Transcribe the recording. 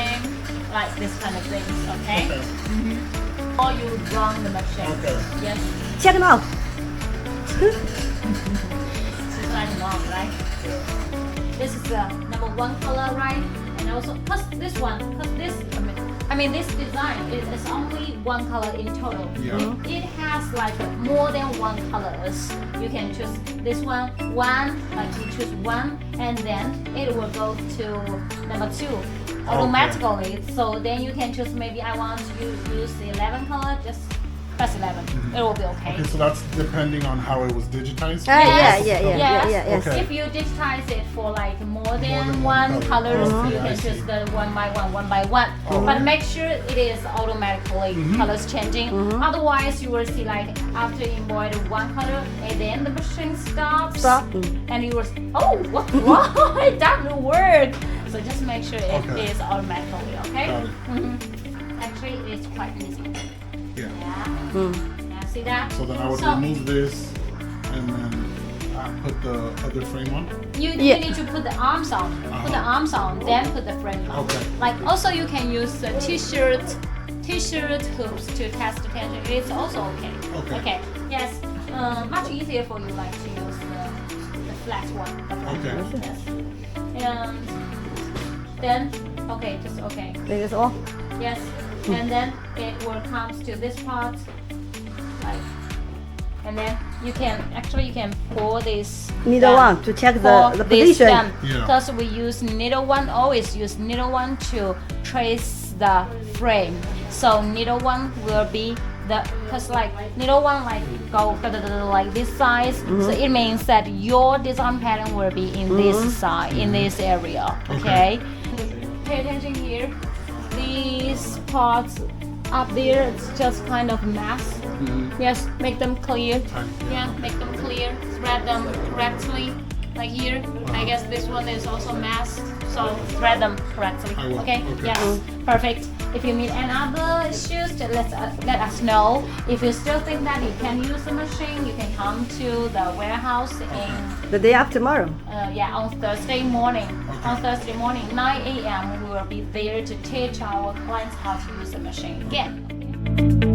same, like this kind of things, okay? Okay. Or you run the machine. Okay. Yes. Check them out. It's like long, right? This is the number one color, right? And also, cause this, I mean this design is only one color in total. Yeah. It has like more than one colors. You can choose this one, like you choose one, and then it will go to number two automatically. So then you can choose, maybe I want to use the 11 color, just press 11. It will be okay. Okay, so that's depending on how it was digitized? Yes. Yes. Okay. If you digitize it for like more than one colors, you I can see. choose the one by one. But make sure it is automatically colors changing. Otherwise, you will see like after you embroider one color, and then the machine stops. Stop. And you will, oh, wow, it doesn't work. So just make sure it Okay. is automatically, okay? Got it. Actually, it's quite easy. Yeah. Yeah, see that? So then I would remove this and then put the other frame on? You need to put the arms on. Put the arms on, then put the frame on. Okay. Like also you can use the t-shirt hoops to test the tension. It's also okay. Okay. Yes. Much easier for you like to use the flat one. Okay. Yes. And then just okay. That is all. Yes. And then it will comes to this part. Like, and then you can pull this Needle down. one to check For the this position. stem, Yeah. because we use needle one, always use needle one to trace the frame. So needle one will be because like needle one like go like this size. So it means that your design pattern will be in this side, in this area. Okay. Pay attention here. These parts up there, it's just kind of mess. Yes, make them clear. Yeah, make them clear. Thread them correctly. Like here, I guess this one is also masked, so thread them correctly. I will. Okay? Okay. Yes, perfect. If you need another issues, let us know. If you still think that you can use the machine, you can come to the warehouse in The day after tomorrow. on Thursday morning. On Thursday morning, 9 a.m. we will be there to teach our clients how to use the machine again.